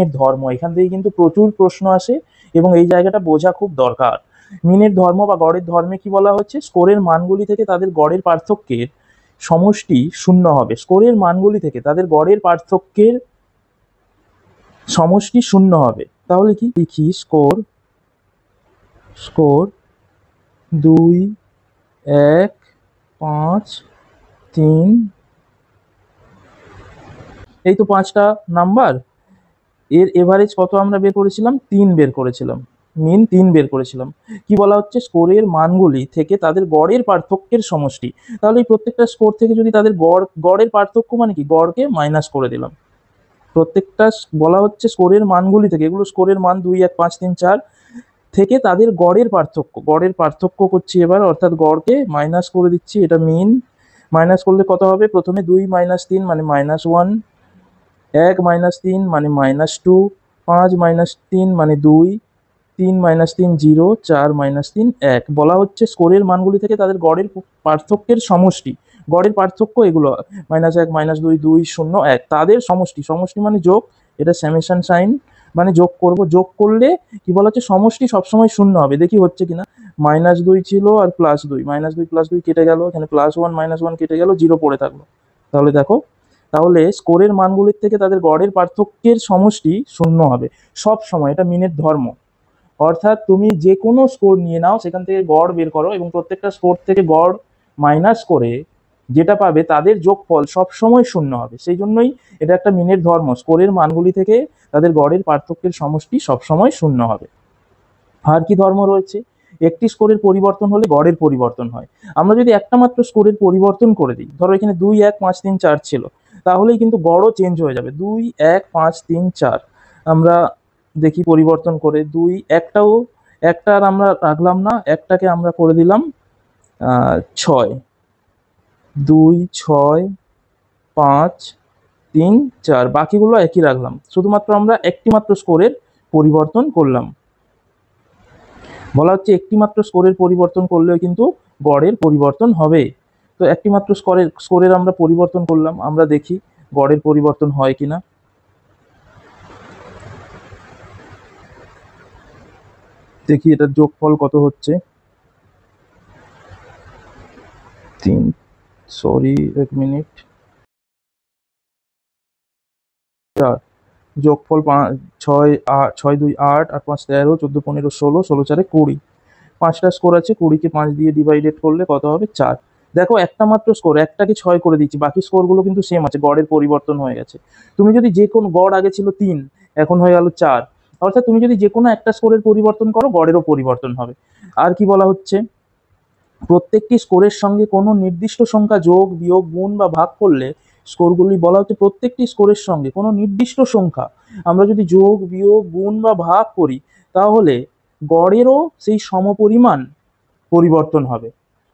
মিনের ধর্ম। এখান থেকে কিন্তু প্রচুর প্রশ্ন আসে এবং এই জায়গাটা বোঝা খুব দরকার। মিনের ধর্ম বা গড়ের ধর্মে কি বলা হচ্ছে, স্কোরের মানগুলি থেকে তাদের গড়ের পার্থক্যের সমষ্টি শূন্য হবে। স্কোরের মানগুলি থেকে তাদের গড়ের পার্থক্যের সমষ্টি শূন্য হবে। তাহলে কি লিখি, স্কোর স্কোর 2, 1, 5, 3, এই তো 5টা নাম্বার। এর এভারেজ কত আমরা বের করেছিলাম, 3 বের করেছিলাম, মিন 3 বের করেছিলাম। কি বলা হচ্ছে, স্কোরের মানগুলি থেকে তাদের গড়ের পার্থক্যের সমষ্টি। তাহলে এই প্রত্যেকটা স্কোর থেকে যদি তাদের গড়ের পার্থক্য মানে কি, গড়কে মাইনাস করে দিলাম। প্রত্যেকটা বলা হচ্ছে স্কোরের মানগুলি থেকে, এগুলো স্কোরের মান 2, 1, 5, 3, 4 থেকে তাদের গড়ের পার্থক্য করছি এবার, অর্থাৎ গড়কে মাইনাস করে দিচ্ছি। এটা মিন মাইনাস করলে কত হবে, প্রথমে 2 - 3 মানে -1, 1 - 3 মানে -2, 5 - 3 মানে 2, 3 - 3 0, 4 - 3 1। বলা হচ্ছে স্কোরের মানগুলি থেকে তাদের গড়ের পার্থক্যের সমষ্টি, গড়ের পার্থক্য এগুলো -1 -2 2 0 1, তাদের সমষ্টি মানে যোগ, এটা সামেশন সাইন মানে যোগ করব। যোগ করলে কি বলা হচ্ছে, সমষ্টি সবসময় শূন্য হবে। দেখি হচ্ছে কিনা, -2 ছিল আর +2, -2 +2 কেটে গেল, এখানে +1 -1 কেটে গেল, 0 পড়ে থাকলো। তাহলে দেখো, তাহলে স্কোরের মানগুলির থেকে তাদের গড়ের পার্থক্যের সমষ্টি শূন্য হবে সব সময়। এটা মিনের ধর্ম। অর্থাৎ তুমি যে কোনো স্কোর নিয়ে নাও, সেখান থেকে গড় বের করো এবং প্রত্যেকটা স্কোর থেকে গড় মাইনাস করে যেটা পাবে তাদের যোগফল সবসময় শূন্য হবে। সেই জন্যই এটা একটা মিনের ধর্ম, স্কোরের মানগুলি থেকে তাদের গড়ের পার্থক্যের সমষ্টি সবসময় শূন্য হবে। আর কি ধর্ম রয়েছে, একটি স্কোরের পরিবর্তন হলে গড়ের পরিবর্তন হয়। আমরা যদি একটা মাত্র স্কোরের পরিবর্তন করে দিই, ধরো এখানে 2, 1, 5, 3, 4 ছিল, তাহলেই কিন্তু গড়ও চেঞ্জ হয়ে যাবে। 2, 1, 5, 3, 4 আমরা দেখি পরিবর্তন করে। 2, একটা আর আমরা রাখলাম না, একটাকে আমরা করে দিলাম 6, 2, 6, 5, 3, 4, বাকিগুলো একই রাখলাম, শুধুমাত্র আমরা একটি মাত্র স্কোরের পরিবর্তন করলাম। বলা হচ্ছে একটি মাত্র স্কোরের পরিবর্তন করলেও কিন্তু গড়ের পরিবর্তন হবে। তো একটি মাত্র স্কোরের আমরা পরিবর্তন করলাম, আমরা দেখি গড়ের পরিবর্তন হয় কিনা। দেখি এটার যোগফল কত হচ্ছে। 1 মিনিট, যোগফল 6, 2, 8, 8, 5, 13, 14, 15, 16, 16, 4, 20, 5টা স্কোর আছে, 20কে 5 দিয়ে ডিভাইডেড করলে কত হবে, 4। দেখো একটা মাত্র স্কোর, একটাকে 6 করে দিচ্ছি, বাকি স্কোরগুলো কিন্তু সেম আছে, গড়ের পরিবর্তন হয়ে গেছে। তুমি যদি যে কোনো গড় আগে ছিল 3, এখন হয়ে গেল 4, অর্থাৎ তুমি যদি যে কোনো একটা স্কোরের পরিবর্তন করো, গড়েরও পরিবর্তন হবে। আর কি বলা হচ্ছে, প্রত্যেকটি স্কোরের সঙ্গে কোনো নির্দিষ্ট সংখ্যা যোগ, বিয়োগ, গুণ বা ভাগ করলে স্কোরগুলি, বলা হচ্ছে প্রত্যেকটি স্কোরের সঙ্গে কোনো নির্দিষ্ট সংখ্যা আমরা যদি যোগ, বিয়োগ, গুণ বা ভাগ করি, তাহলে গড়েরও সেই সমপরিমাণ পরিবর্তন হবে।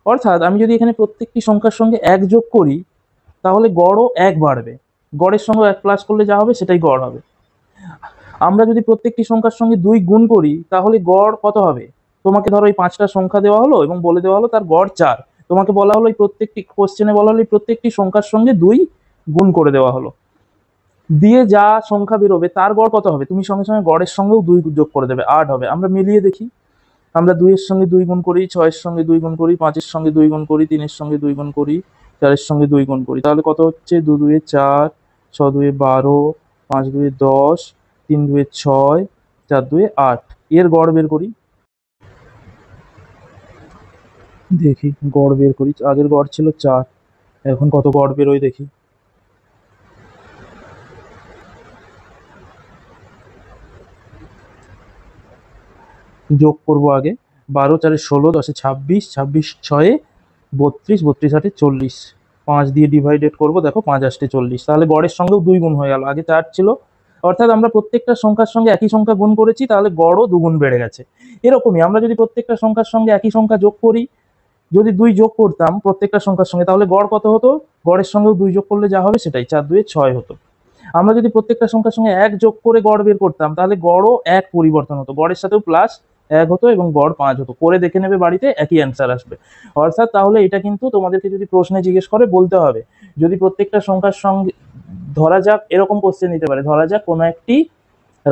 অর্থাৎ আমি যদি এখানে প্রত্যেকটি সংখ্যার সঙ্গে 1 যোগ করি, তাহলে গড়ও 1 বাড়বে। গড়ের সঙ্গে 1 প্লাস করলে যা হবে সেটাই গড় হবে। আমরা যদি প্রত্যেকটি সংখ্যার সঙ্গে 2 গুণ করি, তাহলে গড় কত হবে, তোমাকে ধরো এই 5টা সংখ্যা দেওয়া হলো এবং বলে দেওয়া হলো তার গড় 4, তোমাকে বলা হলো এই প্রত্যেকটি কোশ্চেনে বলা হলো এই প্রত্যেকটি সংখ্যার সঙ্গে 2 গুণ করে দেওয়া হলো, দিয়ে যা সংখ্যা বেরোবে তার গড় কত হবে, তুমি সঙ্গে সঙ্গে গড়ের সঙ্গেও 2 যোগ করে দেবে, 8 হবে। আমরা মিলিয়ে দেখি, আমরা 2 এর সঙ্গে 2 গুণ করি, 6 এর সঙ্গে 2 গুণ করি, 5 এর সঙ্গে 2 গুণ করি, 3 এর সঙ্গে 2 গুণ করি, 4 এর সঙ্গে 2 গুণ করি, তাহলে কত হচ্ছে, 2 2 4, 6 2 12, 5 2 10, 3 2 6, 4 2 8। এর গড় বের করি, দেখি গড় বের করি। আগের গড় ছিল 4, এখন কত গড় বেরোয় দেখি। যোগ করব আগে, 12 4 16, 10 26, 26 6 32, 32 8 40, 5 দিয়ে ডিভাইডেড করব, দেখো 5 8 40, তাহলে গড়ের সঙ্গেও 2 গুণ হয়ে গেল, আগে 4 ছিল। অর্থাৎ আমরা প্রত্যেকটা সংখ্যার সঙ্গে একই সংখ্যা গুণ করেছি, তাহলে গড়ও 2 গুণ বেড়ে গেছে। এরকমই আমরা যদি প্রত্যেকটা সংখ্যার সঙ্গে একই সংখ্যা যোগ করি, যদি 2 যোগ করতাম প্রত্যেকটা সংখ্যার সঙ্গে, তাহলে গড় কত হতো, গড়ের সঙ্গেও 2 যোগ করলে যা হবে সেটাই, 4 2 6 হতো। আমরা যদি প্রত্যেকটা সংখ্যার সঙ্গে 1 যোগ করে গড় বের করতাম, তাহলে গড়ও 1 পরিবর্তন হতো, গড়ের সাথেও প্লাস 1 হতো এবং গড় 5 হতো। করে দেখে নেবে বাড়িতে, একই অ্যান্সার আসবে। অর্থাৎ তাহলে এটা কিন্তু তোমাদেরকে যদি প্রশ্নে জিজ্ঞেস করে বলতে হবে, যদি প্রত্যেকটা সংখ্যার সঙ্গে, ধরা যাক এরকম কোশ্চেন নিতে পারে, ধরা যাক কোনো একটি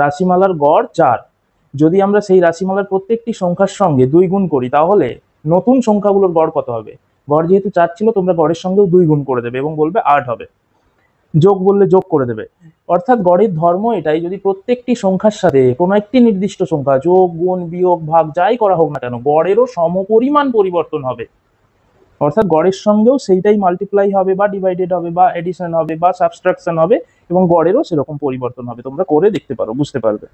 রাশিমালার গড় 4। যদি আমরা সেই রাশিমালার প্রত্যেকটি সংখ্যার সঙ্গে 2 গুণ করি তাহলে নতুন সংখ্যাগুলোর গড় কত হবে? গড় যেহেতু 4 ছিল, তোমরা গড়ের সঙ্গেও 2 গুণ করে দেবে এবং বলবে 8 হবে। যোগ বললে যোগ করে দেবে। অর্থাৎ গড়ের ধর্ম এটাই, যদি প্রত্যেকটি সংখ্যার সাথে কোনো একটি নির্দিষ্ট সংখ্যা যোগ, গুণ, বিয়োগ, ভাগ যাই করা হোক না কেন, গড়েরও সমপরিমাণ পরিবর্তন হবে। অর্থাৎ গড়ের সঙ্গেও সেইটাই মাল্টিপ্লাই হবে বা ডিভাইডেড হবে বা এডিশন হবে বা সাবস্ট্রাকশন হবে এবং গড়েরও সেরকম পরিবর্তন হবে। তোমরা করে দেখতে পারো, বুঝতে পারবে।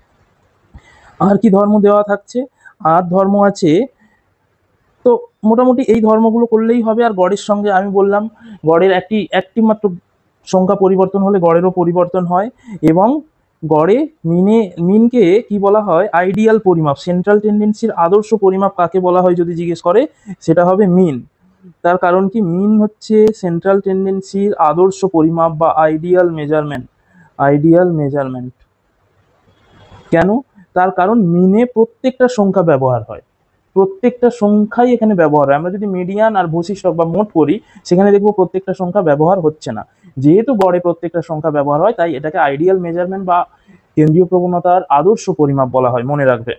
আর কি ধর্ম দেওয়া থাকছে? আর ধর্ম আছে, তো মোটামুটি এই ধর্মগুলো করলেই হবে। আর গড়ের সঙ্গে আমি বললাম গড়ের একটি মাত্র সংখ্যা পরিবর্তন হলে গড়েরও পরিবর্তন হয়। এবং গড়ে মিনকে কি বলা হয়? আইডিয়াল পরিমাপ, সেন্ট্রাল টেন্ডেন্সির আদর্শ পরিমাপ কাকে বলা হয় যদি জিজ্ঞেস করে, সেটা হবে মিন। তার কারণ কি? মিন হচ্ছে সেন্ট্রাল টেন্ডেন্সির আদর্শ পরিমাপ বা আইডিয়াল মেজারমেন্ট। আইডিয়াল মেজারমেন্ট কেন? তার কারণ মিনে প্রত্যেকটা সংখ্যা ব্যবহার হয়, প্রত্যেকটা সংখ্যাই এখানে ব্যবহার হয়। আমরা যদি মিডিয়ান আর ভূশিষ্ঠক বা মোট করি, সেখানে দেখবো প্রত্যেকটা সংখ্যা ব্যবহার হচ্ছে না। যেহেতু গড়ে প্রত্যেকটা সংখ্যা ব্যবহার হয়, তাই এটাকে আইডিয়াল মেজারমেন্ট বা কেন্দ্রীয় প্রবণতার আদর্শ পরিমাপ বলা হয়, মনে রাখবে।